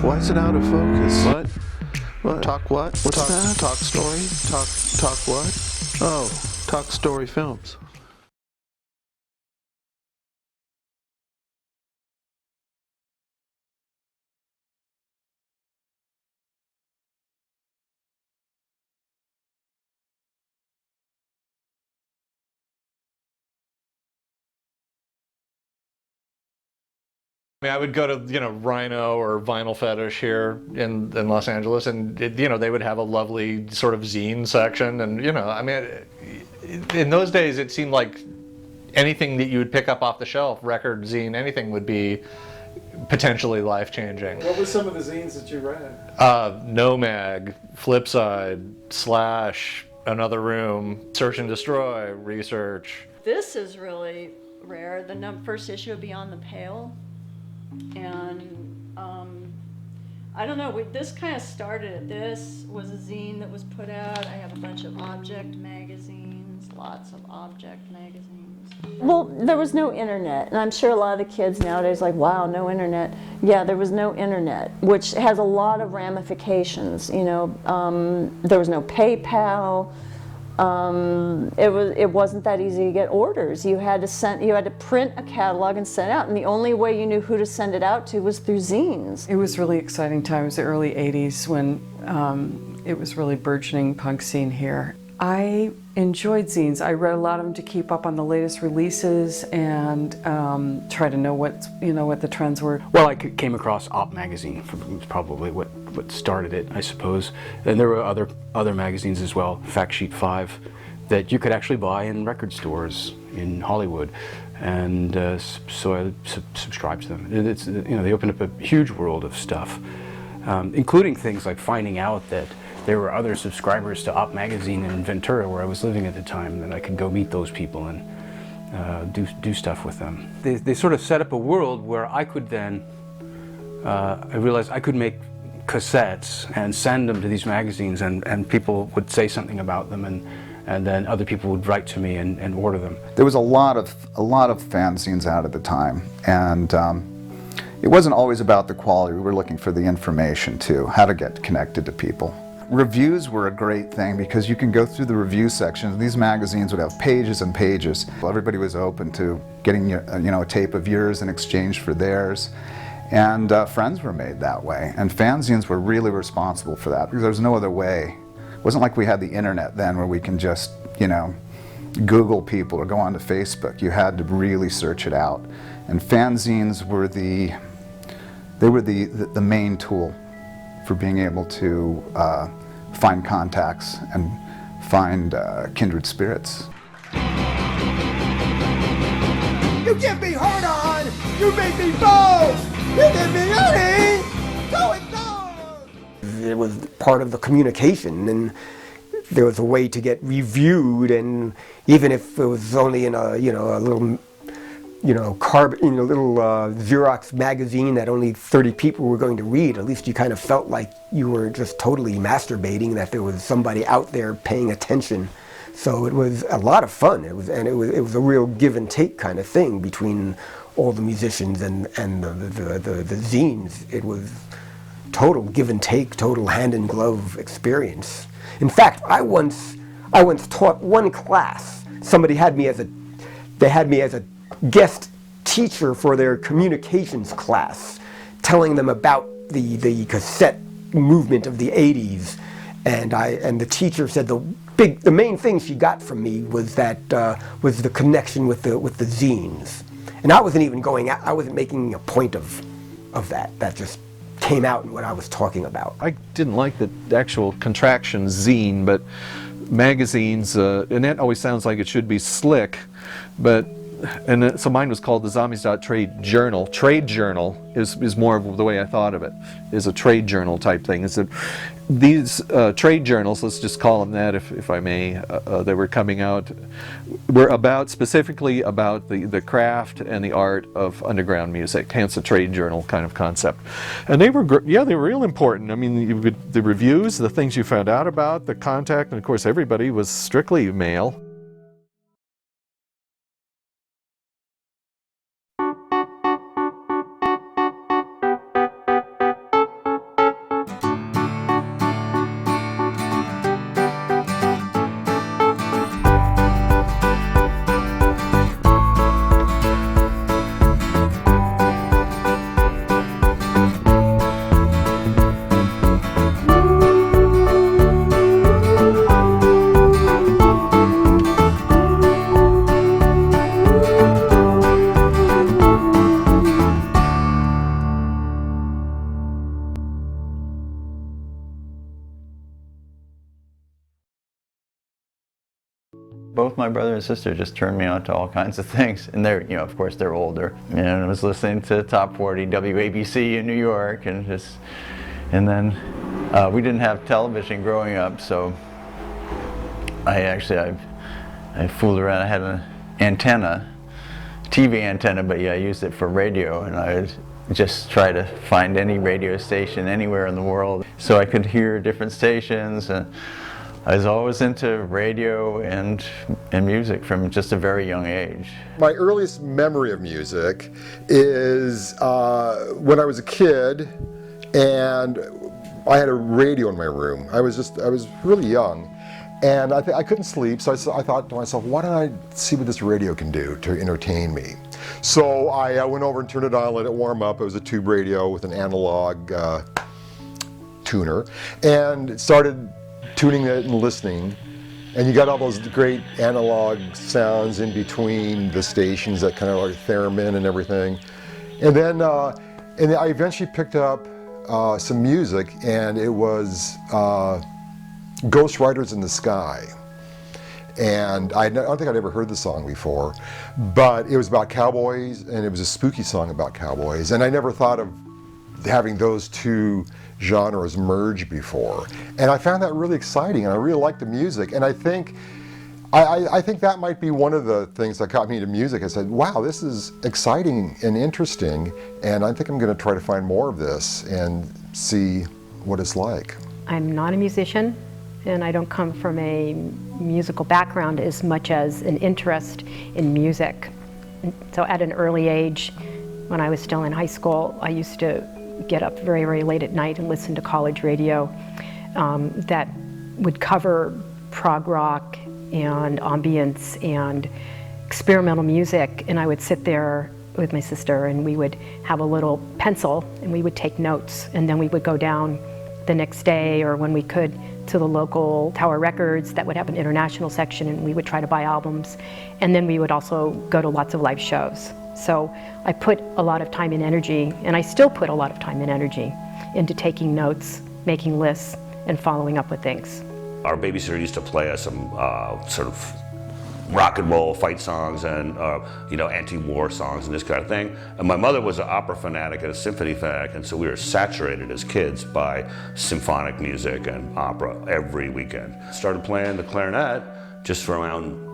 Why is it out of focus? What? Talk what? What's that? Talk story? Talk what? Oh, Talk Story Films. I mean, I would go to, Rhino or Vinyl Fetish here in Los Angeles, and they would have a lovely sort of zine section, and I mean, in those days it seemed like anything that you would pick up off the shelf, record, zine, anything would be potentially life-changing. What were some of the zines that you read? Nomag, Flipside, Slash, Another Room, Search and Destroy, Research. This is really rare. The first issue of Beyond the Pale. And I don't know, this kind of started. This was a zine that was put out. I have a bunch of object magazines, lots of object magazines. Well, there was no internet, and I'm sure a lot of the kids nowadays are like, wow, no internet. Yeah, there was no internet, which has a lot of ramifications. There was no PayPal. It wasn't that easy to get orders. You had to print a catalog and send it out, and the only way you knew who to send it out to was through zines. It was really exciting time. It was the early 80s when it was really burgeoning punk scene here. I enjoyed zines. I read a lot of them to keep up on the latest releases and try to know what the trends were. Well, I came across Op magazine. It was probably what started it, I suppose. And there were other magazines as well, Fact Sheet 5, that you could actually buy in record stores in Hollywood. And so I subscribed to them. They opened up a huge world of stuff, including things like finding out that there were other subscribers to Op magazine in Ventura, where I was living at the time, and I could go meet those people and do stuff with them. They sort of set up a world where I could then, I realized I could make cassettes and send them to these magazines, and people would say something about them, and then other people would write to me and order them. There was a lot of fanzines out at the time, and it wasn't always about the quality. We were looking for the information too, how to get connected to people. Reviews were a great thing because you can go through the review sections. These magazines would have pages and pages. Everybody was open to getting a tape of yours in exchange for theirs. And friends were made that way. And fanzines were really responsible for that because there was no other way. It wasn't like we had the internet then where we can just, Google people or go onto Facebook. You had to really search it out. And fanzines were the main tool for being able to find contacts and find kindred spirits. You give me hard on, you make me bold, you give me honey, so it goes. It was part of the communication, and there was a way to get reviewed, and even if it was only in a little little Xerox magazine that only 30 people were going to read, at least you kind of felt like you were just totally masturbating, that there was somebody out there paying attention. So it was a lot of fun. It was a real give and take kind of thing between all the musicians and the zines. It was total give and take, total hand in glove experience. In fact, I once taught one class. Somebody had me as a guest teacher for their communications class, telling them about the cassette movement of the 80s, and the teacher said the main thing she got from me was was the connection with the zines, and I wasn't even I wasn't making a point of that. That just came out in what I was talking about. I didn't like the actual contraction zine, but magazines, and that always sounds like it should be slick, so mine was called the Zombies.Trade Journal. Trade journal is more of the way I thought of it, is a trade journal type thing. Is that these trade journals, let's just call them that if I may, that were coming out, were specifically about the craft and the art of underground music, hence a trade journal kind of concept. And they were real important. I mean, the reviews, the things you found out about, the contact, and of course everybody was strictly male. Both my brother and sister just turned me on to all kinds of things, and they're, of course, they're older. And I was listening to Top 40 WABC in New York, and then we didn't have television growing up, so I fooled around. I had an antenna, TV antenna, but yeah, I used it for radio, and I would just try to find any radio station anywhere in the world so I could hear different stations. And I was always into radio and music from just a very young age. My earliest memory of music is when I was a kid, and I had a radio in my room. I was really young, and I couldn't sleep, so I thought to myself, why don't I see what this radio can do to entertain me? So I went over and turned it on, let it warm up. It was a tube radio with an analog tuner, and started tuning it and listening. And you got all those great analog sounds in between the stations that kind of like theremin and everything. And then I eventually picked up some music, and it was Ghost Riders in the Sky. And I don't think I'd ever heard the song before, but it was about cowboys, and it was a spooky song about cowboys. And I never thought of having those two genres merge before. And I found that really exciting, and I really liked the music. And I think that might be one of the things that got me into music. I said, wow, this is exciting and interesting, and I think I'm going to try to find more of this and see what it's like. I'm not a musician, and I don't come from a musical background as much as an interest in music. So at an early age, when I was still in high school, I used to get up very, very late at night and listen to college radio that would cover prog rock and ambience and experimental music, and I would sit there with my sister, and we would have a little pencil, and we would take notes, and then we would go down the next day, or when we could, to the local Tower Records that would have an international section, and we would try to buy albums, and then we would also go to lots of live shows. So I put a lot of time and energy, and I still put a lot of time and energy into taking notes, making lists, and following up with things. Our babysitter used to play us some sort of rock and roll fight songs and anti-war songs and this kind of thing. And my mother was an opera fanatic and a symphony fanatic, and so we were saturated as kids by symphonic music and opera every weekend. Started playing the clarinet just for around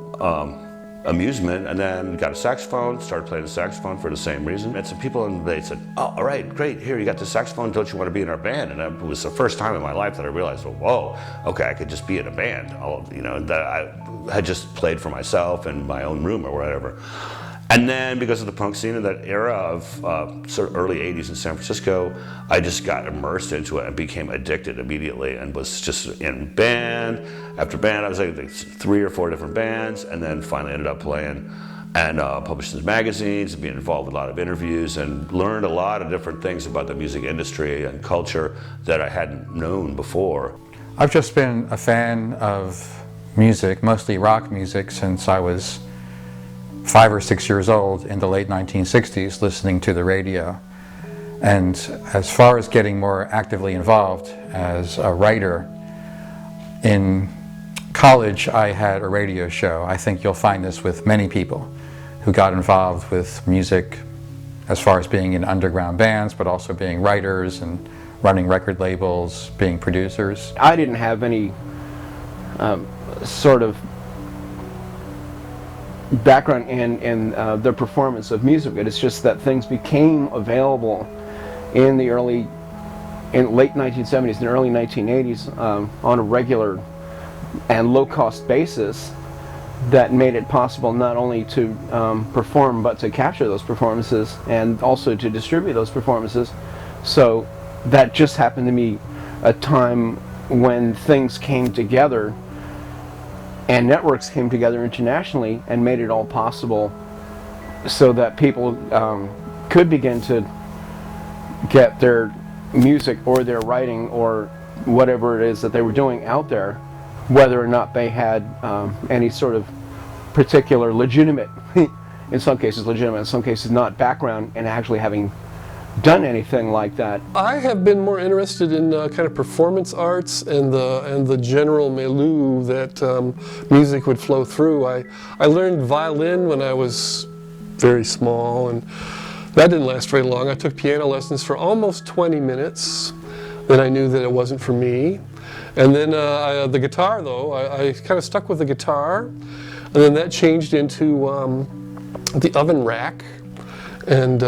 amusement, and then got a saxophone, started playing the saxophone for the same reason. Met some people, and they said, oh, all right, great, here, you got the saxophone, don't you want to be in our band? And it was the first time in my life that I realized, whoa, okay, I could just be in a band. That I had just played for myself in my own room or whatever. And then because of the punk scene in that era of sort of early 80s in San Francisco, I just got immersed into it and became addicted immediately, and was just in band after band. I was like 3 or 4 different bands, and then finally ended up playing and published in magazines and being involved with a lot of interviews, and learned a lot of different things about the music industry and culture that I hadn't known before. I've just been a fan of music, mostly rock music, since I was 5 or 6 years old in the late 1960s, listening to the radio. And as far as getting more actively involved as a writer, in college I had a radio show. I think you'll find this with many people who got involved with music as far as being in underground bands, but also being writers and running record labels, being producers. I didn't have any sort of background in the performance of music. It's just that things became available in the late 1970s and early 1980s on a regular and low-cost basis that made it possible not only to perform, but to capture those performances and also to distribute those performances. So that just happened to be a time when things came together and networks came together internationally and made it all possible so that people could begin to get their music or their writing or whatever it is that they were doing out there, whether or not they had any sort of particular legitimate, in some cases legitimate, in some cases not, background in actually having done anything like that. I have been more interested in kind of performance arts and the general milieu that music would flow through. I learned violin when I was very small, and that didn't last very long. I took piano lessons for almost 20 minutes. Then I knew that it wasn't for me. And then the guitar, though, I kind of stuck with the guitar, and then that changed into the oven rack and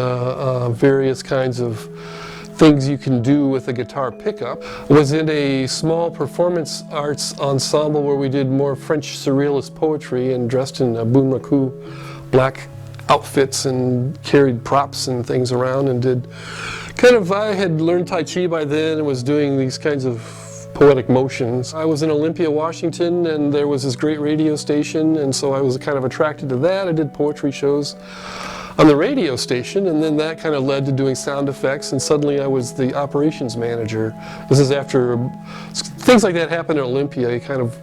various kinds of things you can do with a guitar pickup. Was in a small performance arts ensemble where we did more French surrealist poetry and dressed in bunraku black outfits and carried props and things around and did kind of, I had learned Tai Chi by then and was doing these kinds of poetic motions. I was in Olympia, Washington, and there was this great radio station, and so I was kind of attracted to that. I did poetry shows on the radio station, and then that kind of led to doing sound effects, and suddenly I was the operations manager. This is after things like that happen at Olympia. You kind of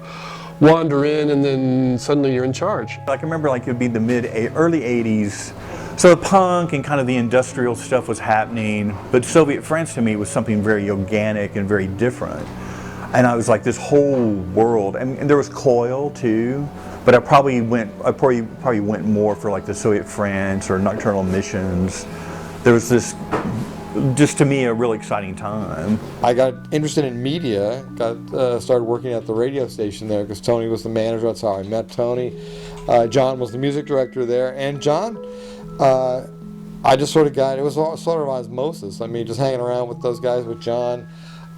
wander in, and then suddenly you're in charge. I can remember like it would be the early 80s. So the punk and kind of the industrial stuff was happening, but Soviet France to me was something very organic and very different. And I was like this whole world, and there was Coil too, but I probably went more for like the Soviet France or Nocturnal Missions. There was this, just to me, a really exciting time. I got interested in media, started working at the radio station there because Tony was the manager. That's how I met Tony. John was the music director there, and John, I just sort of got, it was sort of osmosis. I mean, just hanging around with those guys, with John,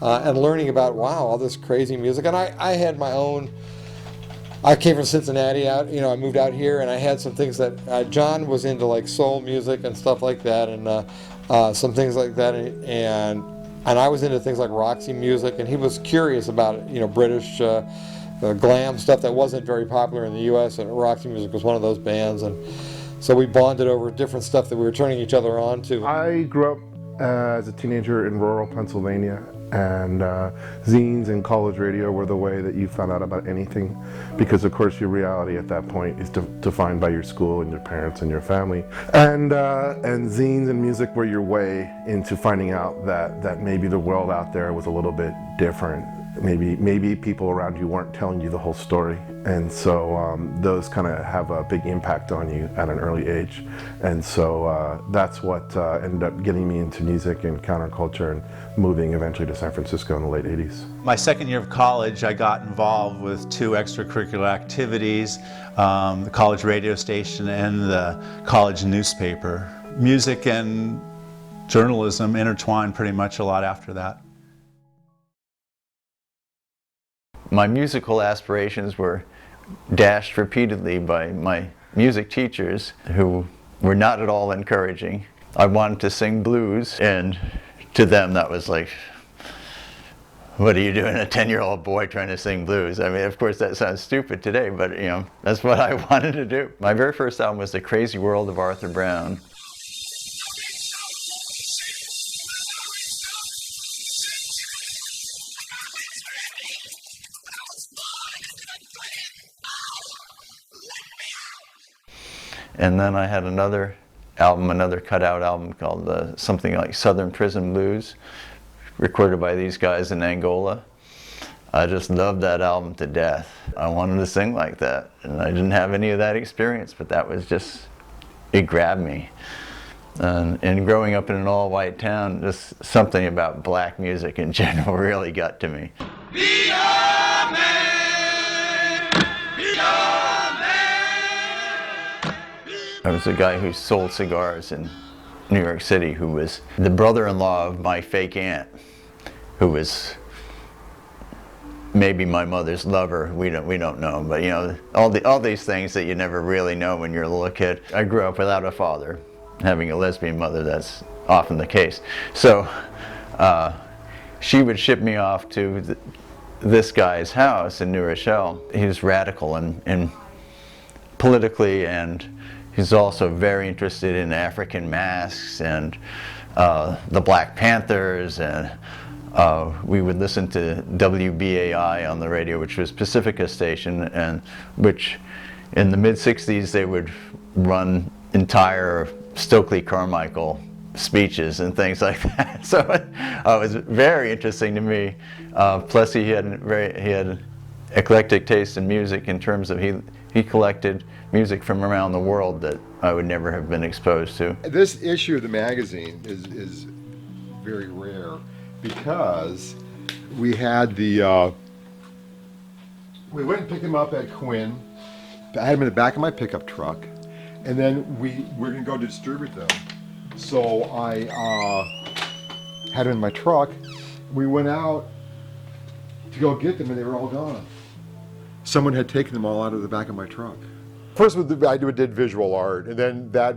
and learning about, wow, all this crazy music. And I had my own, I came from Cincinnati out, you know, I moved out here, and I had some things that, John was into like soul music and stuff like that, and some things like that, and I was into things like Roxy music, and he was curious about, you know, British glam stuff that wasn't very popular in the U.S., and Roxy music was one of those bands, and so we bonded over different stuff that we were turning each other on to. I grew up as a teenager in rural Pennsylvania, and zines and college radio were the way that you found out about anything, because of course your reality at that point is defined by your school and your parents and your family, and zines and music were your way into finding out that maybe the world out there was a little bit different. Maybe people around you weren't telling you the whole story, and so those kind of have a big impact on you at an early age, and so that's what ended up getting me into music and counterculture and moving eventually to San Francisco in the late 80s. My second year of college, I got involved with two extracurricular activities, the college radio station and the college newspaper. Music and journalism intertwined pretty much a lot after that. My musical aspirations were dashed repeatedly by my music teachers, who were not at all encouraging. I wanted to sing blues, and to them that was like, what are you doing, a 10-year-old boy trying to sing blues? I mean, of course that sounds stupid today, but you know, that's what I wanted to do. My very first album was The Crazy World of Arthur Brown. And then I had another album, another cutout album called something like Southern Prison Blues, recorded by these guys in Angola. I just loved that album to death. I wanted to sing like that, and I didn't have any of that experience, but that was just, it grabbed me. And growing up in an all-white town, just something about black music in general really got to me. I was a guy who sold cigars in New York City, who was the brother-in-law of my fake aunt, who was maybe my mother's lover. We don't know, but you know, all these things that you never really know when you're a little kid. I grew up without a father, having a lesbian mother. That's often the case. So she would ship me off to this guy's house in New Rochelle. He was radical and politically, and he's also very interested in African masks and the Black Panthers, and we would listen to WBAI on the radio, which was Pacifica station, and which in the mid-60s they would run entire Stokely Carmichael speeches and things like that. So it was very interesting to me. Plus he had eclectic taste in music in terms of he collected music from around the world that I would never have been exposed to. This issue of the magazine is very rare because we had we went and picked them up at Quinn. I had them in the back of my pickup truck, and then we were going to go distribute them. So I had them in my truck. We went out to go get them, and they were all gone. Someone had taken them all out of the back of my truck. First, I did visual art, and then that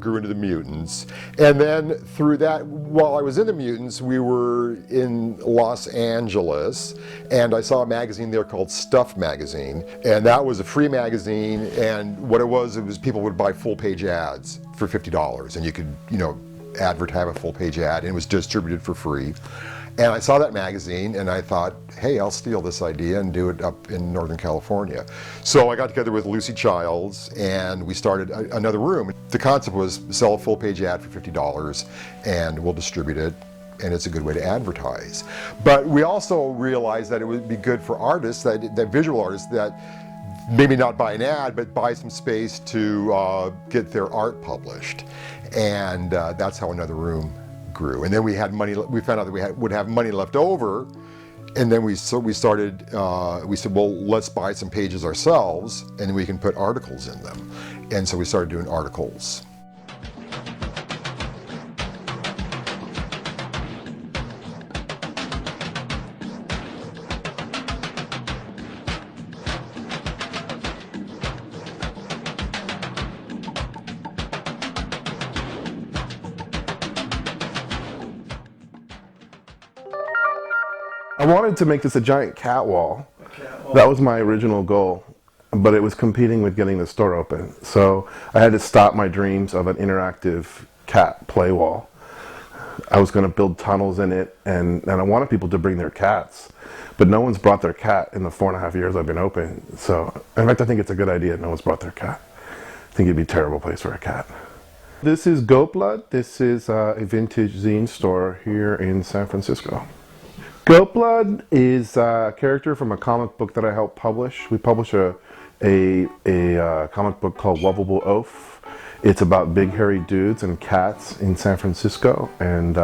grew into the Mutants. And then through that, while I was in the Mutants, we were in Los Angeles, and I saw a magazine there called Stuff Magazine, and that was a free magazine, and what it was people would buy full-page ads for $50, and you could, have a full-page ad, and it was distributed for free. And I saw that magazine and I thought, hey, I'll steal this idea and do it up in Northern California. So I got together with Lucy Childs and we started another room. The concept was sell a full page ad for $50 and we'll distribute it, and it's a good way to advertise. But we also realized that it would be good for artists, that visual artists, that maybe not buy an ad, but buy some space to get their art published. And that's how another room grew. And then we had money. We found out that we would have money left over, and then we started. We said, well, let's buy some pages ourselves, and we can put articles in them. And so we started doing articles. I wanted to make this a giant cat wall. That was my original goal, but it was competing with getting the store open. So I had to stop my dreams of an interactive cat play wall. I was going to build tunnels in it, and I wanted people to bring their cats, but no one's brought their cat in the 4.5 years I've been open. So, in fact, I think it's a good idea no one's brought their cat. I think it'd be a terrible place for a cat. This is Goat Blood. This is a vintage zine store here in San Francisco. Goat Blood is a character from a comic book that I helped publish. We publish a comic book called Lovable Oaf. It's about big hairy dudes and cats in San Francisco, and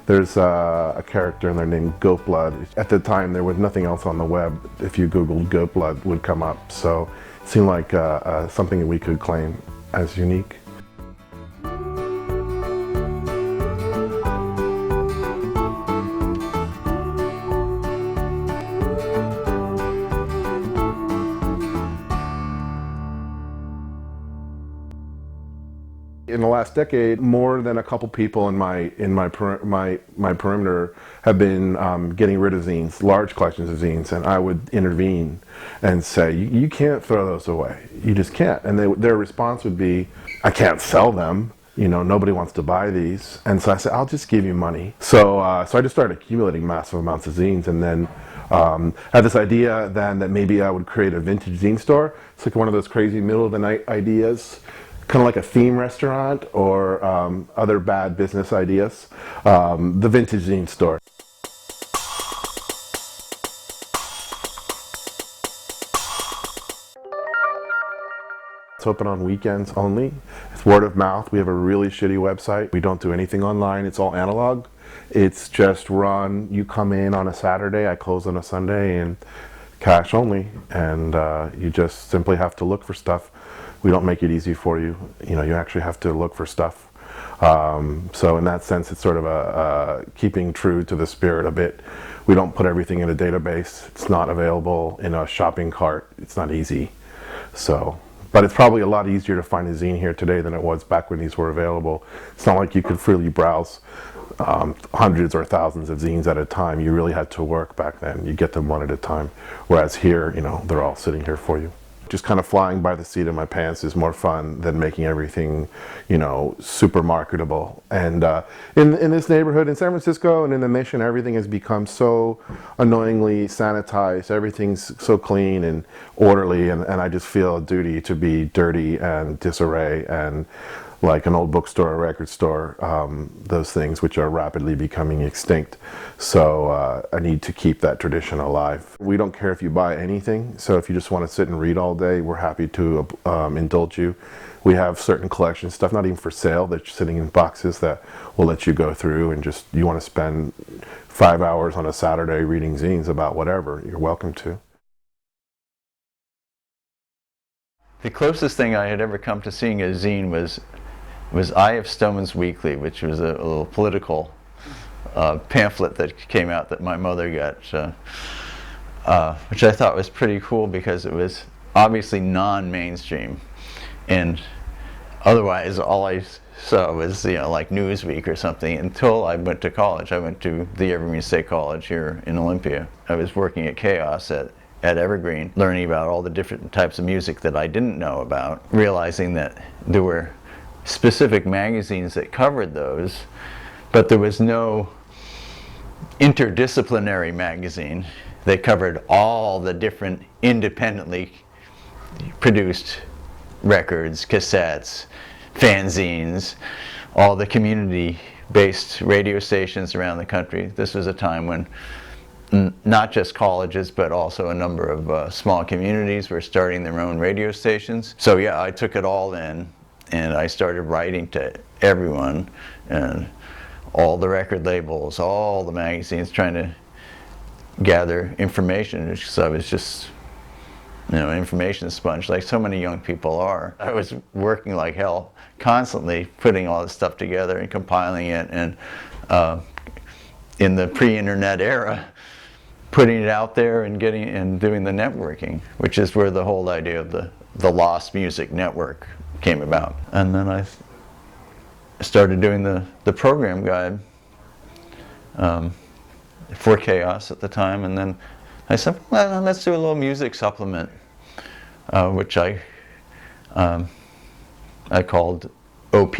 there's a character in there named Goat Blood. At the time there was nothing else on the web. If you Googled Goat Blood, it would come up, so it seemed like something that we could claim as unique. In the last decade, more than a couple people in my perimeter have been getting rid of zines, large collections of zines, and I would intervene and say, you can't throw those away. You just can't. And their response would be, I can't sell them. Nobody wants to buy these. And so I said, I'll just give you money. So I just started accumulating massive amounts of zines, and then had this idea then that maybe I would create a vintage zine store. It's like one of those crazy middle of the night ideas, kind of like a theme restaurant or other bad business ideas. The vintage zine store. It's open on weekends only. It's word of mouth. We have a really shitty website. We don't do anything online. It's all analog. It's just run. You come in on a Saturday, I close on a Sunday, and cash only. And you just simply have to look for stuff. We don't make it easy for you. You actually have to look for stuff. So in that sense, it's sort of a keeping true to the spirit a bit. We don't put everything in a database. It's not available in a shopping cart. It's not easy. But it's probably a lot easier to find a zine here today than it was back when these were available. It's not like you could freely browse hundreds or thousands of zines at a time. You really had to work back then. You get them one at a time. Whereas here, they're all sitting here for you. Just kind of flying by the seat of my pants is more fun than making everything, super marketable. And in this neighborhood, in San Francisco and in the Mission, everything has become so annoyingly sanitized. Everything's so clean and orderly, and I just feel a duty to be dirty and disarray and like an old bookstore or record store, those things which are rapidly becoming extinct. So I need to keep that tradition alive. We don't care if you buy anything, so if you just want to sit and read all day, we're happy to indulge you. We have certain collection stuff, not even for sale, that's sitting in boxes that we'll let you go through, and just, you want to spend 5 hours on a Saturday reading zines about whatever, you're welcome to. The closest thing I had ever come to seeing a zine was Eye of Stone's Weekly, which was a little political pamphlet that came out that my mother got, which I thought was pretty cool because it was obviously non-mainstream, and otherwise all I saw was, you know, like Newsweek or something, until I went to college. I went to the Evergreen State College here in Olympia. I was working at Chaos at Evergreen, learning about all the different types of music that I didn't know about, realizing that there were specific magazines that covered those, but there was no interdisciplinary magazine that covered all the different independently produced records, cassettes, fanzines, all the community-based radio stations around the country. This was a time when not just colleges, but also a number of small communities were starting their own radio stations. So yeah, I took it all in, and I started writing to everyone, and all the record labels, all the magazines, trying to gather information, because I was just, you know, an information sponge, like so many young people are. I was working like hell, constantly putting all this stuff together and compiling it, and in the pre-internet era, putting it out there and doing the networking, which is where the whole idea of the Lost Music Network came about. And then I started doing the program guide for Chaos at the time, and then I said, well, let's do a little music supplement, which I called OP,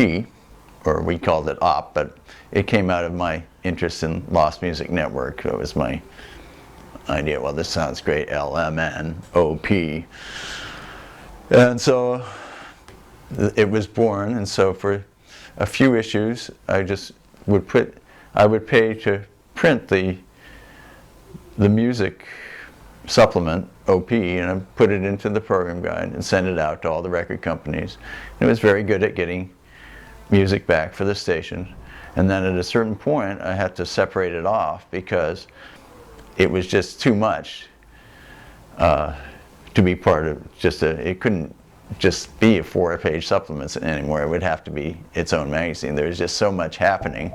or we called it OP, but it came out of my interest in Lost Music Network. It was my idea, well, this sounds great, LMN, OP. And so it was born, and so for a few issues, I would pay to print the music supplement, OP, and I put it into the program guide and send it out to all the record companies. And it was very good at getting music back for the station. And then at a certain point, I had to separate it off because it was just too much to be part of it couldn't just be a 4-page supplement anymore. It would have to be its own magazine. There was just so much happening.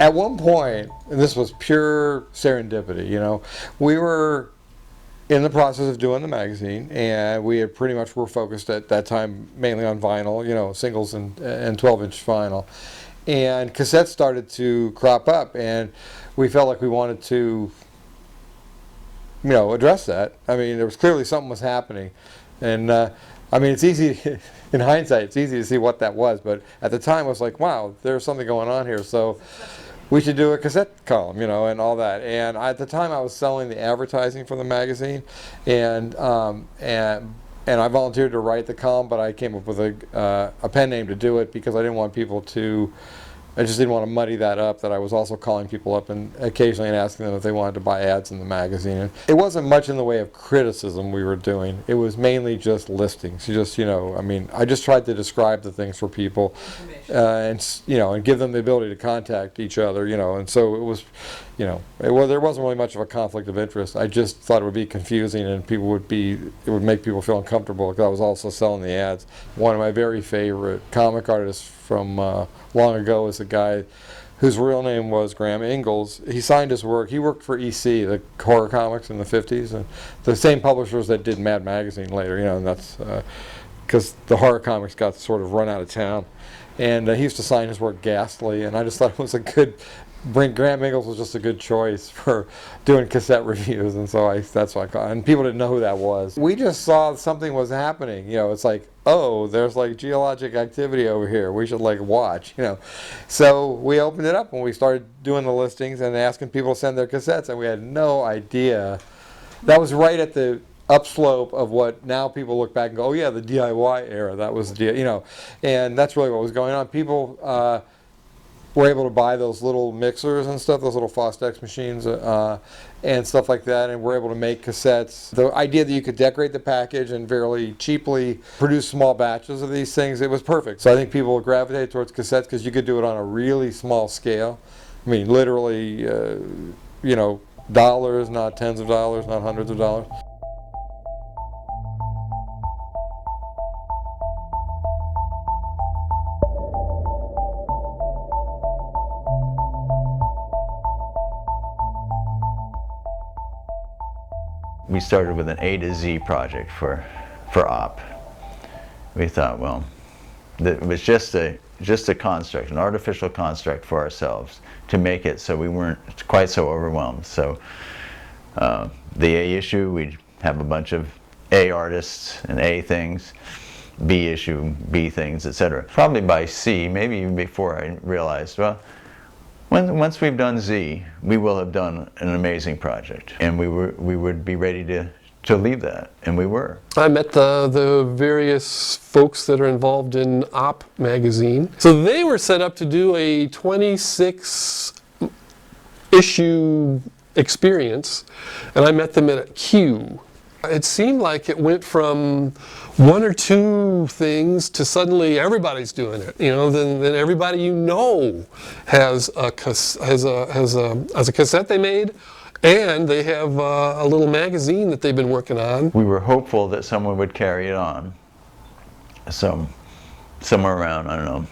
At one point, and this was pure serendipity, you know, we were in the process of doing the magazine, and we had pretty much were focused at that time mainly on vinyl, you know, singles and 12-inch vinyl. And cassettes started to crop up, and we felt like we wanted to, you know, address that. I mean, there was clearly something was happening. And I mean, it's easy, in hindsight, it's easy to see what that was, but at the time I was like, wow, there's something going on here. So we should do a cassette column, you know, and all that. And at the time I was selling the advertising for the magazine, and I volunteered to write the column, but I came up with a pen name to do it because I didn't want people to, I just didn't want to muddy that up, that I was also calling people up and occasionally asking them if they wanted to buy ads in the magazine. And it wasn't much in the way of criticism we were doing. It was mainly just listings. Just, you know, I mean, I just tried to describe the things for people, and, you know, and give them the ability to contact each other, you know. And so it was, you know, there wasn't really much of a conflict of interest. I just thought it would be confusing, and it would make people feel uncomfortable because I was also selling the ads. One of my very favorite comic artists from long ago is a guy whose real name was Graham Ingalls. He signed his work. He worked for EC, the horror comics in the 50s, and the same publishers that did Mad Magazine later, you know, and that's because the horror comics got sort of run out of town. And he used to sign his work Ghastly, and I just thought it was a good Grant Mingles was just a good choice for doing cassette reviews, and so that's why I called. And people didn't know who that was. We just saw something was happening. You know, it's like, oh, there's like geologic activity over here. We should like watch. You know, so we opened it up and we started doing the listings and asking people to send their cassettes, and we had no idea. That was right at the upslope of what now people look back and go, oh yeah, the DIY era. That was the, you know, and that's really what was going on. People were able to buy those little mixers and stuff, those little Fostex machines and stuff like that, and we're able to make cassettes. The idea that you could decorate the package and fairly cheaply produce small batches of these things, it was perfect. So I think people will gravitate towards cassettes because you could do it on a really small scale. I mean, literally, you know, dollars, not tens of dollars, not hundreds of dollars. We started with an A to Z project for OP. We thought, well, it was just a construct, an artificial construct for ourselves to make it so we weren't quite so overwhelmed. So the A issue, we'd have a bunch of A artists and A things, B issue, B things, etc. Probably by C, maybe even before I realized, well, once we've done Z, we will have done an amazing project, and we would be ready to leave that, and we were. I met the various folks that are involved in OP magazine. So they were set up to do a 26 issue experience, and I met them at Q. It seemed like it went from one or two things to suddenly everybody's doing it. You know, then everybody you know has a cassette they made, and they have a little magazine that they've been working on. We were hopeful that someone would carry it on. So somewhere around, I don't know,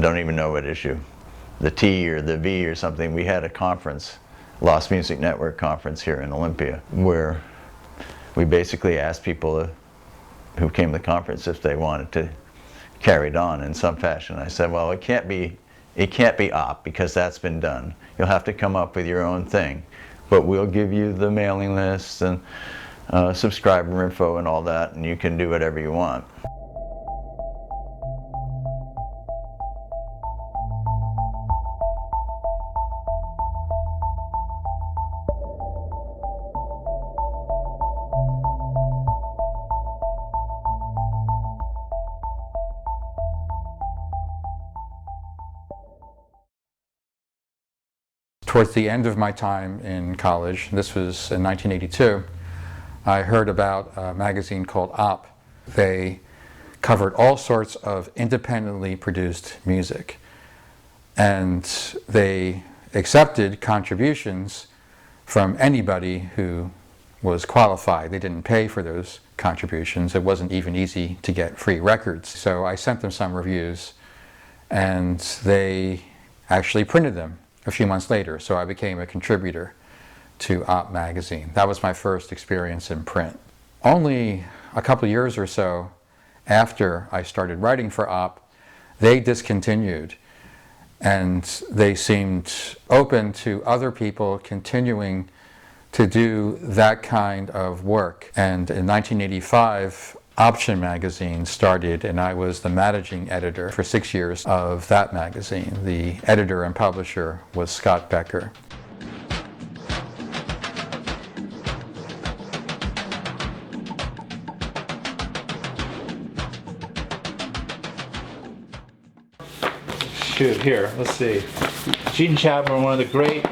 don't even know what issue, the T or the V or something. We had a conference, Lost Music Network conference here in Olympia, where we basically asked people who came to the conference if they wanted to carry it on in some fashion. I said, well, it can't be OP because that's been done. You'll have to come up with your own thing, but we'll give you the mailing list and subscriber info and all that, and you can do whatever you want. Towards the end of my time in college, this was in 1982, I heard about a magazine called OP. They covered all sorts of independently produced music, and they accepted contributions from anybody who was qualified. They didn't pay for those contributions. It wasn't even easy to get free records. So I sent them some reviews, and they actually printed them a few months later, so I became a contributor to OP magazine. That was my first experience in print. Only a couple of years or so after I started writing for OP, they discontinued, and they seemed open to other people continuing to do that kind of work. And in 1985, Option magazine started, and I was the managing editor for 6 years of that magazine. The editor and publisher was Scott Becker. Shoot, here, let's see. Gene Chadbourne, one of the great.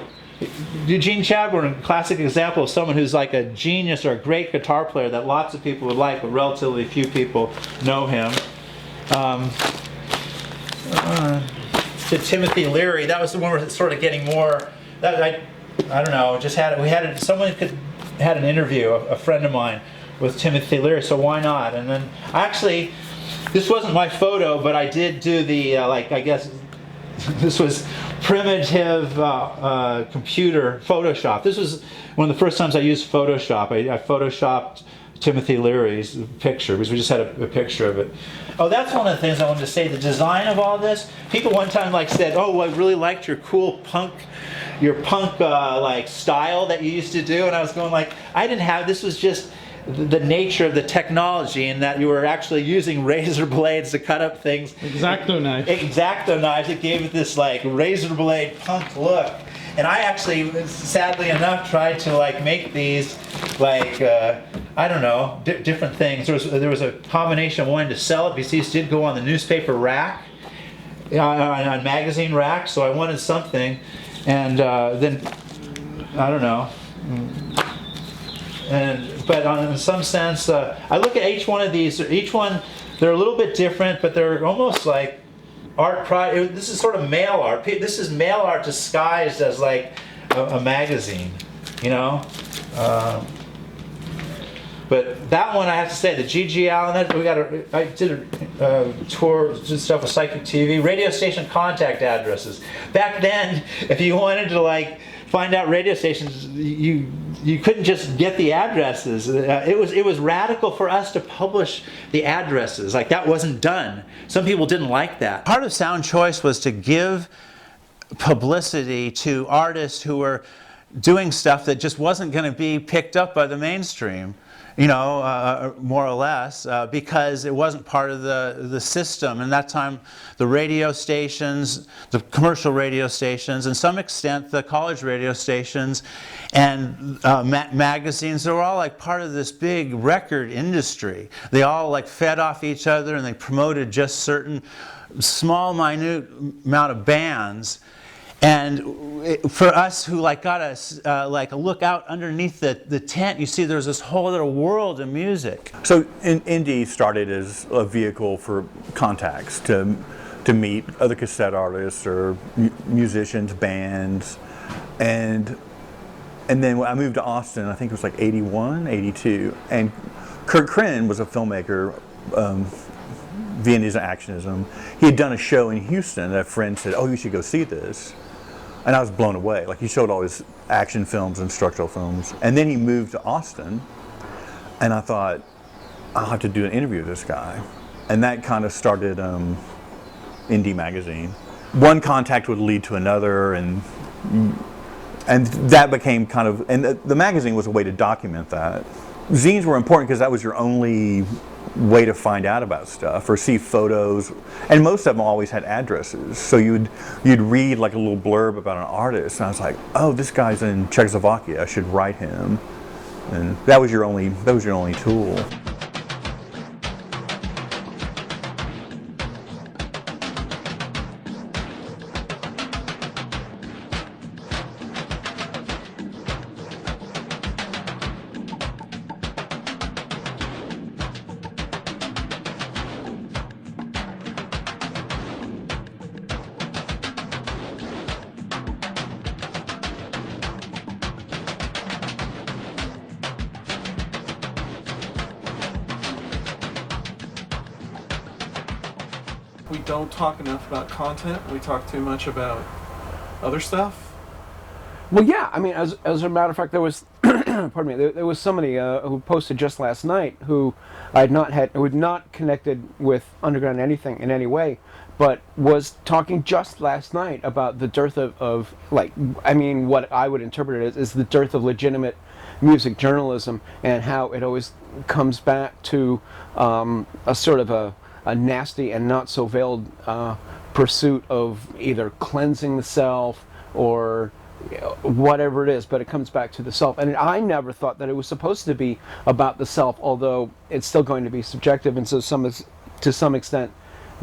Gene Chadbourne, a classic example of someone who's like a genius or a great guitar player that lots of people would like, but relatively few people know him. To Timothy Leary, that was the one where it's sort of getting more. That I don't know. Just had it. We had it. Someone had an interview, a friend of mine, with Timothy Leary. So why not? And then actually, this wasn't my photo, but I did do the like. I guess this was primitive computer Photoshop. This was one of the first times I used Photoshop. I photoshopped Timothy Leary's picture, because we just had a picture of it. Oh, that's one of the things I wanted to say. The design of all this. People one time like said, "Oh, I really liked your cool punk like style that you used to do," and I was going like, I didn't have. This was just the nature of the technology, and that you were actually using razor blades to cut up things. X-Acto knives. X-Acto knives. It gave it this like razor blade punk look. And I actually, sadly enough, tried to like make these like I don't know, different things. There was a combination I wanted to sell it because these did go on the newspaper rack, on magazine racks. So I wanted something, and then I don't know. But in some sense, I look at each one of these. Each one, they're a little bit different, but they're almost like art. This is sort of mail art. This is mail art disguised as like a magazine, you know. But that one, I have to say, the G.G. Allen. I did a tour, did stuff with Psychic TV, radio station contact addresses. Back then, if you wanted to like find out radio stations, you couldn't just get the addresses. It was radical for us to publish the addresses. Like that wasn't done. Some people didn't like that. Part of Sound Choice was to give publicity to artists who were doing stuff that just wasn't going to be picked up by the mainstream, you know, more or less, because it wasn't part of the system. And that time, the radio stations, the commercial radio stations, and to some extent the college radio stations, and magazines, they were all like part of this big record industry. They all like fed off each other, and they promoted just certain small, minute amount of bands. And for us who like got us like a look out underneath the tent, you see there's this whole other world of music. So indie started as a vehicle for contacts to meet other cassette artists or musicians, bands, and then when I moved to Austin, I think it was like 81, 82, and Kurt Krin was a filmmaker. Viennese Actionism. He had done a show in Houston that a friend said, "Oh, you should go see this." And I was blown away. Like, he showed all his action films and structural films. And then he moved to Austin, and I thought, I'll have to do an interview with this guy. And that kind of started Indie Magazine. One contact would lead to another, and that became kind of, and the magazine was a way to document that. Zines were important because that was your only way to find out about stuff or see photos, and most of them always had addresses. So you'd read like a little blurb about an artist, and I was like, oh, this guy's in Czechoslovakia, I should write him. And that was your only tool. We don't talk enough about content. We talk too much about other stuff. Well, yeah. I mean, as a matter of fact, there was, pardon me, there was somebody who posted just last night who who had not connected with Underground anything in any way, but was talking just last night about the dearth of like, I mean, what I would interpret it as is the dearth of legitimate music journalism, and how it always comes back to a sort of a nasty and not so veiled pursuit of either cleansing the self or whatever it is, but it comes back to the self. And I never thought that it was supposed to be about the self, although it's still going to be subjective, and so to some extent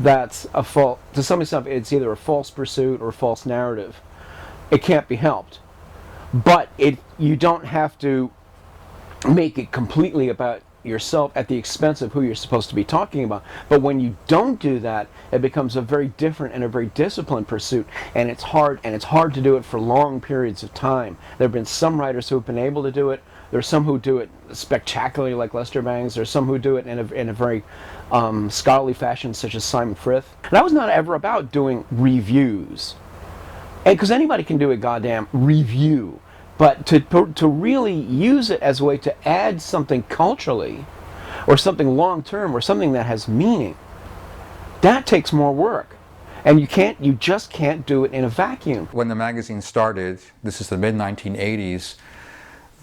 that's a fault. To some extent it's either a false pursuit or a false narrative. It can't be helped. But you don't have to make it completely about yourself at the expense of who you're supposed to be talking about. But when you don't do that, it becomes a very different and a very disciplined pursuit, and it's hard to do it for long periods of time. There have been some writers who have been able to do it. There's some who do it spectacularly, like Lester Bangs. There's some who do it in a very scholarly fashion, such as Simon Frith. And I was not ever about doing reviews, because anybody can do a goddamn review. But to really use it as a way to add something culturally, or something long-term, or something that has meaning, that takes more work. And you just can't do it in a vacuum. When the magazine started, this is the mid-1980s,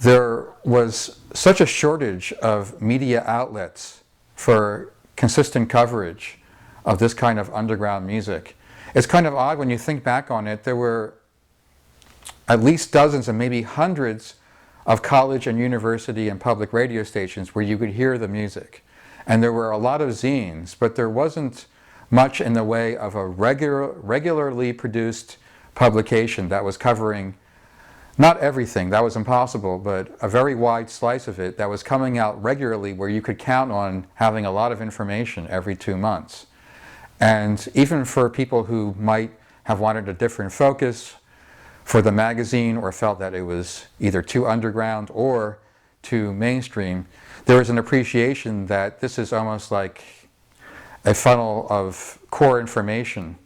there was such a shortage of media outlets for consistent coverage of this kind of underground music. It's kind of odd when you think back on it. There were at least dozens and maybe hundreds of college and university and public radio stations where you could hear the music. And there were a lot of zines, but there wasn't much in the way of a regularly produced publication that was covering not everything, that was impossible, but a very wide slice of it that was coming out regularly where you could count on having a lot of information every 2 months. And even for people who might have wanted a different focus for the magazine or felt that it was either too underground or too mainstream, there was an appreciation that this is almost like a funnel of core information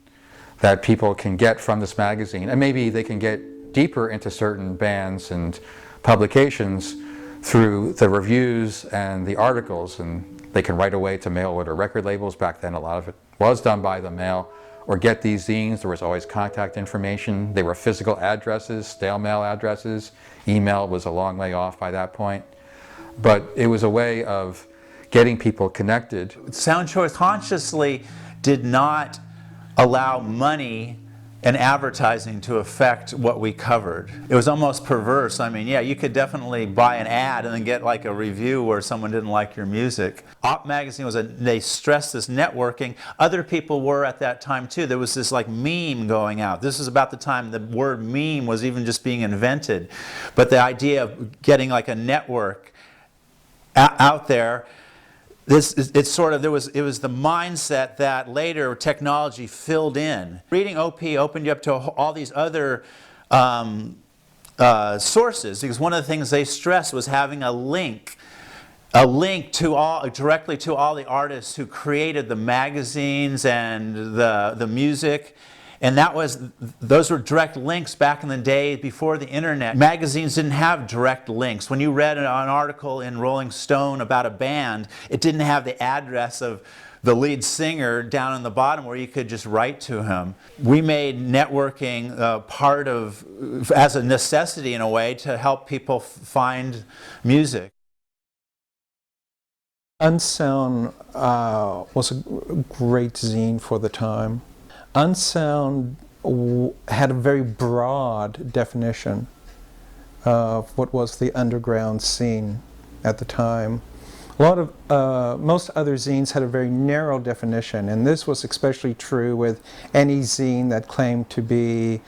that people can get from this magazine. And maybe they can get deeper into certain bands and publications through the reviews and the articles, and they can write away to mail order record labels. Back then a lot of it was done by the mail, or get these zines. There was always contact information. They were physical addresses, stale mail addresses. Email was a long way off by that point. But it was a way of getting people connected. Sound Choice consciously did not allow money and advertising to affect what we covered. It was almost perverse. I mean, yeah, you could definitely buy an ad and then get like a review where someone didn't like your music. Op Magazine they stressed this networking. Other people were at that time too. There was this like meme going out. This is about the time the word meme was even just being invented. But the idea of getting like a network out there, it was the mindset that later technology filled in. Reading OP opened you up to all these other sources, because one of the things they stressed was having a link directly to all the artists who created the magazines and the music. And those were direct links back in the day before the internet. Magazines didn't have direct links. When you read an article in Rolling Stone about a band, it didn't have the address of the lead singer down on the bottom where you could just write to him. We made networking as a necessity in a way to help people find music. Unsound was a great zine for the time. Unsound had a very broad definition of what was the underground scene at the time. Most other zines had a very narrow definition, and this was especially true with any zine that claimed to be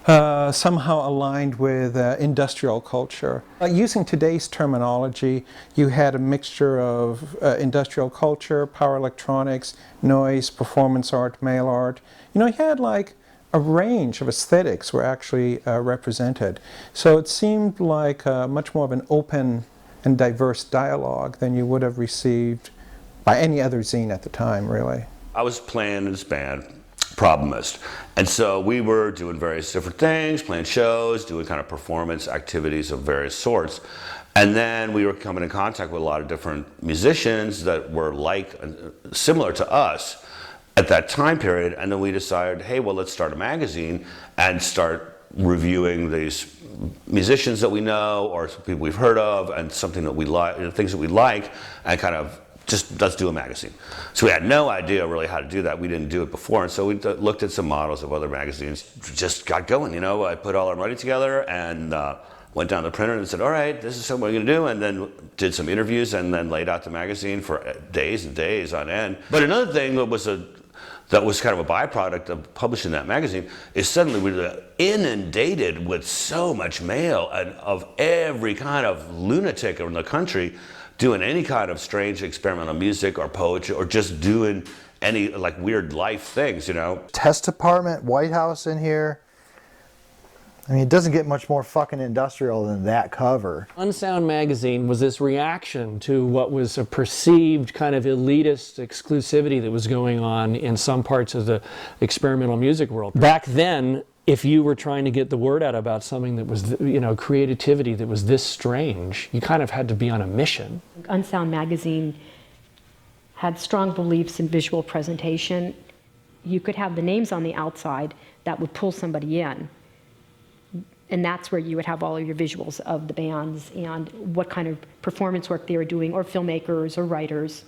somehow aligned with industrial culture. Using today's terminology, you had a mixture of industrial culture, power electronics, noise, performance art, mail art. You had like a range of aesthetics were actually represented. So it seemed like much more of an open and diverse dialogue than you would have received by any other zine at the time, really. I was playing in this band, Problemist. And so we were doing various different things, playing shows, doing kind of performance activities of various sorts. And then we were coming in contact with a lot of different musicians that were similar to us at that time period. And then we decided, hey, well, let's start a magazine and start reviewing these musicians that we know or people we've heard of and something that we like, things that we like, and kind of just let's do a magazine. So we had no idea really how to do that. We didn't do it before, and so we looked at some models of other magazines, just got going, I put all our money together and went down to the printer and said, all right, this is something we're going to do, and then did some interviews and then laid out the magazine for days and days on end. But another thing that was kind of a byproduct of publishing that magazine is suddenly we were inundated with so much mail and of every kind of lunatic in the country doing any kind of strange experimental music or poetry or just doing any like weird life things, Test department, White House in here. I mean, it doesn't get much more fucking industrial than that cover. Unsound magazine was this reaction to what was a perceived kind of elitist exclusivity that was going on in some parts of the experimental music world. Back then, if you were trying to get the word out about something that was, creativity that was this strange, you kind of had to be on a mission. Unsound magazine had strong beliefs in visual presentation. You could have the names on the outside that would pull somebody in. And that's where you would have all of your visuals of the bands and what kind of performance work they were doing, or filmmakers or writers.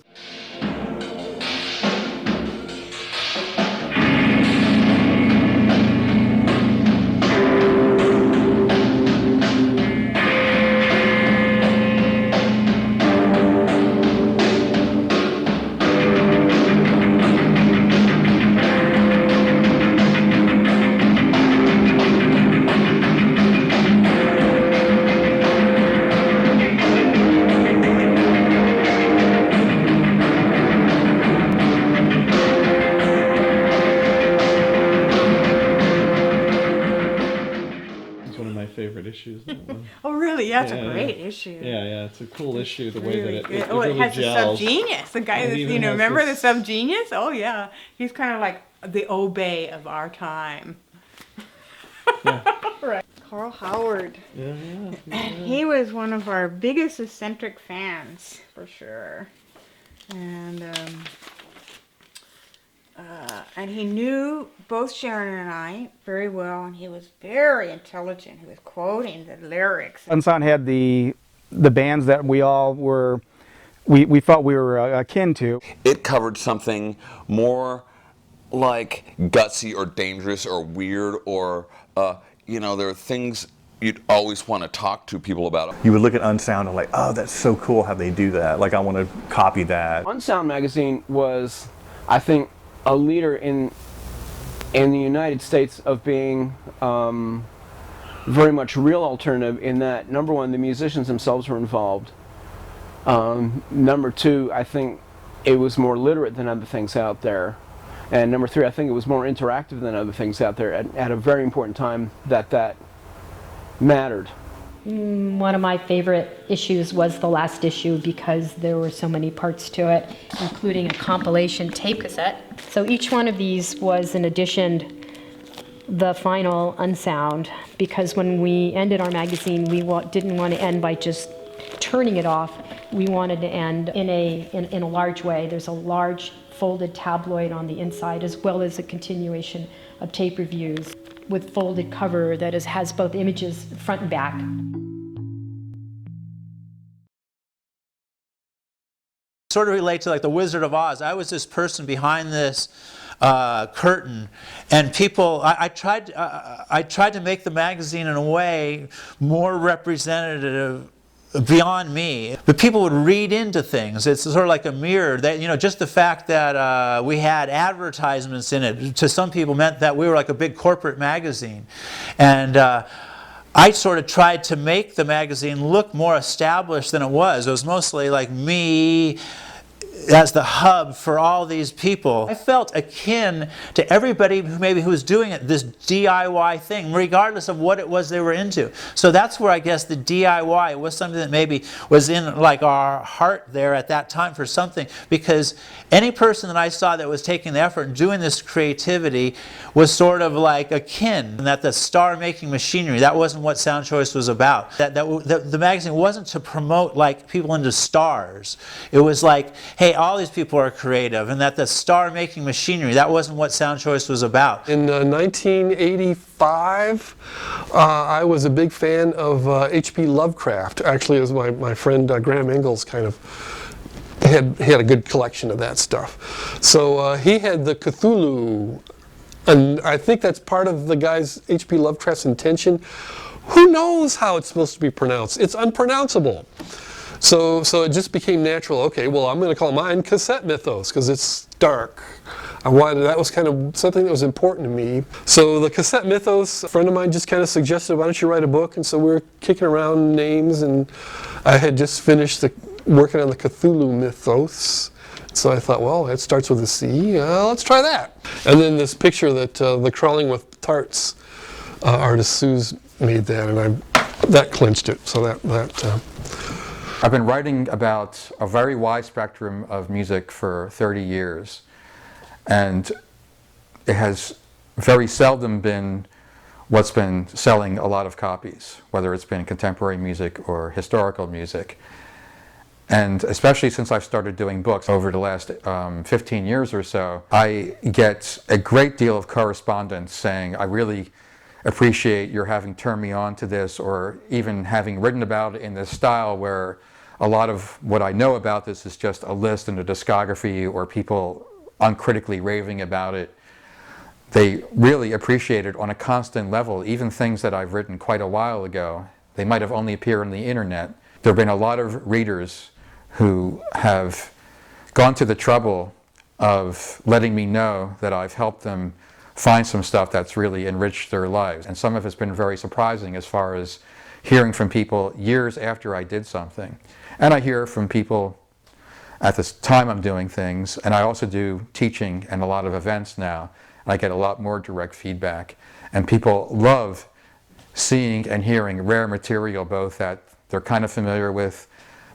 Issues. Oh, really? Yeah, it's yeah, a great issue. Yeah, it's a cool issue. The way Really that good. it Oh, really it has gels. the subgenius. The guy that's, remember the subgenius? Oh, yeah. He's kind of like the Obey of our time. Right. Carl Howard. Yeah. He was one of our biggest eccentric fans, for sure. And he knew both Sharon and I very well, and he was very intelligent. He was quoting the lyrics. Unsound had the bands that we all were, we felt we were akin to. It covered something more like gutsy or dangerous or weird or, there are things you'd always want to talk to people about. You would look at Unsound and like, oh, that's so cool how they do that. Like, I want to copy that. Unsound magazine was, I think, a leader in the United States of being very much real alternative in that, number one, the musicians themselves were involved. Number two, I think it was more literate than other things out there. And number three, I think it was more interactive than other things out there at a very important time that mattered. One of my favorite issues was the last issue because there were so many parts to it, including a compilation tape cassette. So each one of these was an addition, the final Unsound, because when we ended our magazine, we didn't want to end by just turning it off. We wanted to end in a large way. There's a large folded tabloid on the inside, as well as a continuation of tape reviews with folded cover that has both images front and back. Sort of relate to like the Wizard of Oz. I was this person behind this curtain, and people. I tried to make the magazine in a way more representative beyond me, but people would read into things. It's sort of like a mirror. That just the fact that we had advertisements in it to some people meant that we were like a big corporate magazine, and I sort of tried to make the magazine look more established than it was. It was mostly like me as the hub for all these people. I felt akin to everybody who was doing it, this DIY thing, regardless of what it was they were into. So that's where I guess the DIY was something that maybe was in like our heart there at that time for something, because any person that I saw that was taking the effort and doing this creativity was sort of like akin, and that the star-making machinery, that wasn't what Sound Choice was about. That the magazine wasn't to promote like people into stars. It was like, hey, all these people are creative, and that the star-making machinery, that wasn't what Sound Choice was about. In 1985, I was a big fan of H.P. Lovecraft. Actually, it was my friend Graham Ingalls kind of had a good collection of that stuff. So he had the Cthulhu, and I think that's part of the guy's H.P. Lovecraft's intention. Who knows how it's supposed to be pronounced? It's unpronounceable. So it just became natural. Okay, well, I'm going to call mine Cassette Mythos because it's dark. That was kind of something that was important to me. So the Cassette Mythos, a friend of mine just kind of suggested, why don't you write a book? And so we were kicking around names, and I had just finished working on the Cthulhu Mythos. So I thought, well, it starts with a C. Let's try that. And then this picture that the Crawling with Tarts artist Sue's made that, and that clinched it. So that I've been writing about a very wide spectrum of music for 30 years, and it has very seldom been what's been selling a lot of copies, whether it's been contemporary music or historical music. And especially since I've started doing books over the last 15 years or so, I get a great deal of correspondence saying, I really appreciate your having turned me on to this, or even having written about it in this style where a lot of what I know about this is just a list in a discography or people uncritically raving about it. They really appreciate it on a constant level, even things that I've written quite a while ago. They might have only appeared on the internet. There have been a lot of readers who have gone to the trouble of letting me know that I've helped them find some stuff that's really enriched their lives. And some of it's been very surprising as far as hearing from people years after I did something. And I hear from people at the time I'm doing things, and I also do teaching and a lot of events now. I get a lot more direct feedback. And people love seeing and hearing rare material, both that they're kind of familiar with,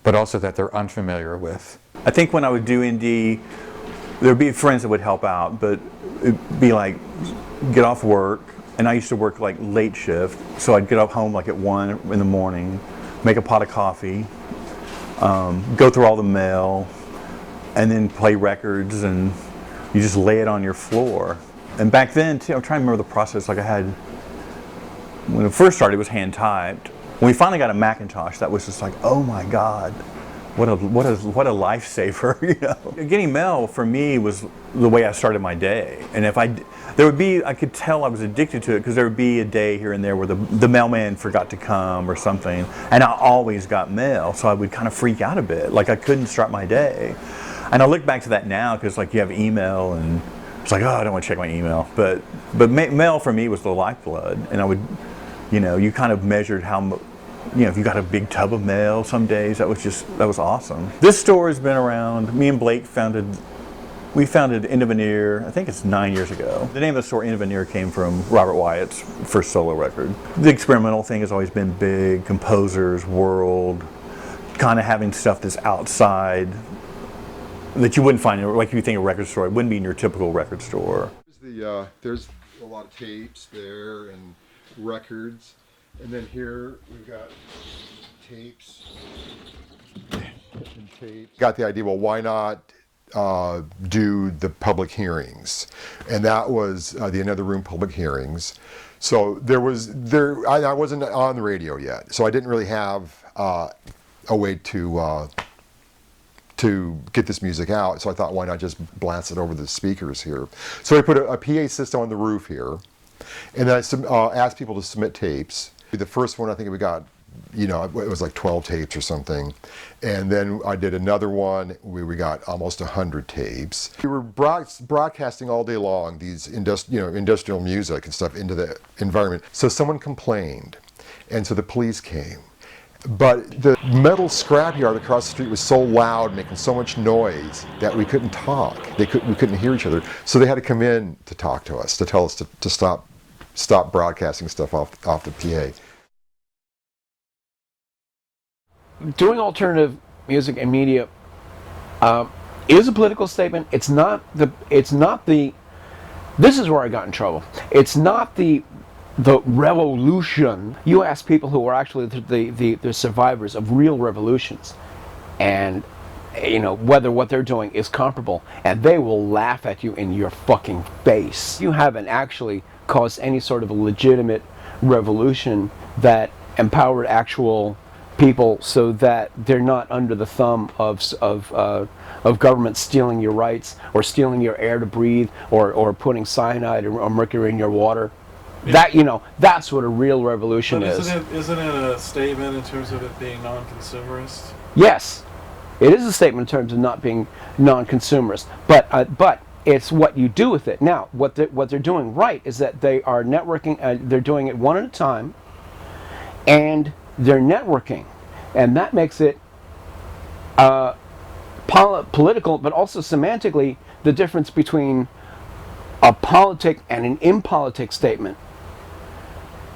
but also that they're unfamiliar with. I think when I would do indie, there'd be friends that would help out, but it'd be like, get off work, and I used to work like late shift, so I'd get up home like at 1 in the morning, make a pot of coffee, go through all the mail, and then play records, and you just lay it on your floor. And back then, too, I'm trying to remember the process. Like I had, when it first started, it was hand typed. When we finally got a Macintosh, that was just like, oh my God, what a lifesaver, you know. Getting mail for me was the way I started my day. And if I could tell I was addicted to it, because there would be a day here and there where the mailman forgot to come or something, and I always got mail, so I would kind of freak out a bit, like I couldn't start my day. And I look back to that now, because like you have email, and it's like, oh, I don't want to check my email. But mail for me was the lifeblood, and I would, you know, you kind of measured how, you know, if you got a big tub of mail some days, that was awesome. This store has been around. Me and Blake founded Innoveneer, I think it's 9 years ago. The name of the store, Innoveneer, came from Robert Wyatt's first solo record. The experimental thing has always been big, composers, world, kind of having stuff that's outside that you wouldn't find, like if you think a record store, it wouldn't be in your typical record store. There's a lot of tapes there and records, and then here we've got tapes and tapes. Got the idea, well, why not do the public hearings? And that was the Another Room public hearings. So I wasn't on the radio yet, so I didn't really have a way to get this music out, so I thought, why not just blast it over the speakers here? So I put a PA system on the roof here, and then I asked people to submit tapes. The first one, I think we got, you know, it was like 12 tapes or something, and then I did another one where we got almost 100 tapes. We were broadcasting all day long these industrial music and stuff into the environment. So someone complained, and so the police came. But the metal scrapyard across the street was so loud, making so much noise, that we couldn't talk. We couldn't hear each other. So they had to come in to talk to us, to tell us to stop broadcasting stuff off the PA. Doing alternative music and media is a political statement. This is where I got in trouble. It's not the revolution. You ask people who are actually the survivors of real revolutions, and you know whether what they're doing is comparable, and they will laugh at you in your fucking face. You haven't actually caused any sort of a legitimate revolution that empowered actual people so that they're not under the thumb of government stealing your rights, or stealing your air to breathe, or putting cyanide or mercury in your water. That, you know, that's what a real revolution is. Isn't it a statement in terms of it being non-consumerist? Yes, it is a statement in terms of not being non-consumerist, but it's what you do with it. Now, what they're doing right is that they are networking. They're doing it one at a time, and they're networking, and that makes it political, but also semantically the difference between a politic and an impolitic statement.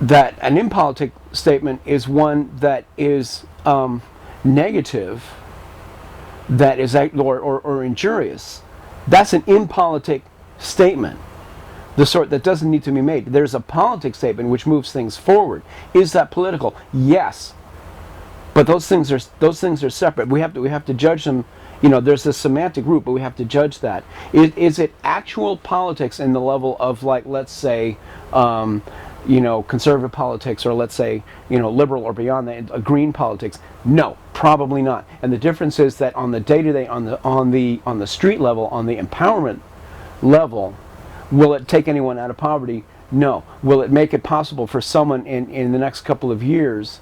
That an impolitic statement is one that is negative, that is or injurious. That's an impolitic statement. the sort that doesn't need to be made. There's a politics statement which moves things forward. Is that political? Yes. But those things are separate. We have to judge them. You know, there's a semantic root, but we have to judge that. Is it actual politics in the level of, like, let's say, you know, conservative politics, or let's say, you know, liberal or beyond that, green politics? No, probably not. And the difference is that on the day-to-day, on the street level, on the empowerment level, will it take anyone out of poverty? No. Will it make it possible for someone in the next couple of years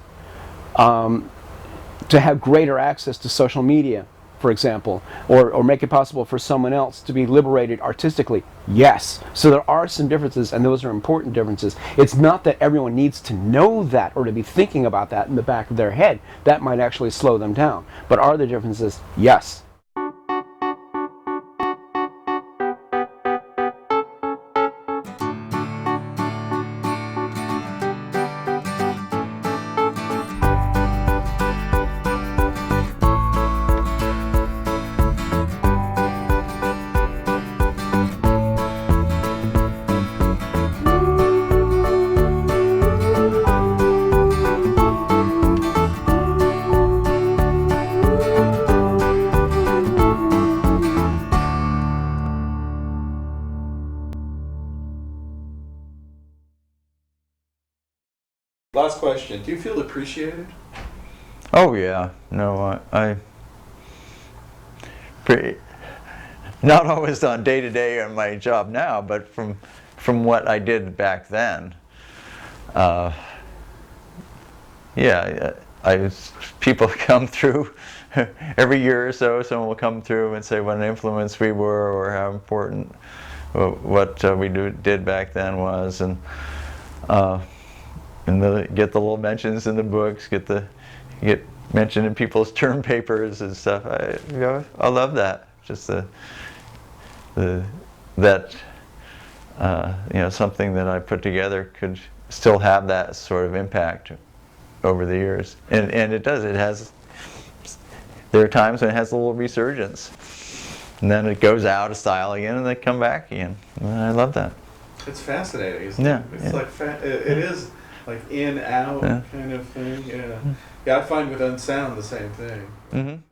to have greater access to social media, for example, or make it possible for someone else to be liberated artistically? Yes. So there are some differences, and those are important differences. It's not that everyone needs to know that or to be thinking about that in the back of their head. That might actually slow them down. But are there differences? Yes. Last question. Do you feel appreciated? Oh yeah, no, not always on day to day on my job now, but from what I did back then. Yeah, people come through every year or so. Someone will come through and say what an influence we were, or how important what we did back then was, and get the little mentions in the books, get mentioned in people's term papers and stuff. I love that. Just that you know, something that I put together could still have that sort of impact over the years, and it does. It has. There are times when it has a little resurgence, and then it goes out of style again, and they come back again. And I love that. It's fascinating, isn't it? It's like it is. Like in, out kind of thing, yeah. Yeah, I find with Unsound the same thing.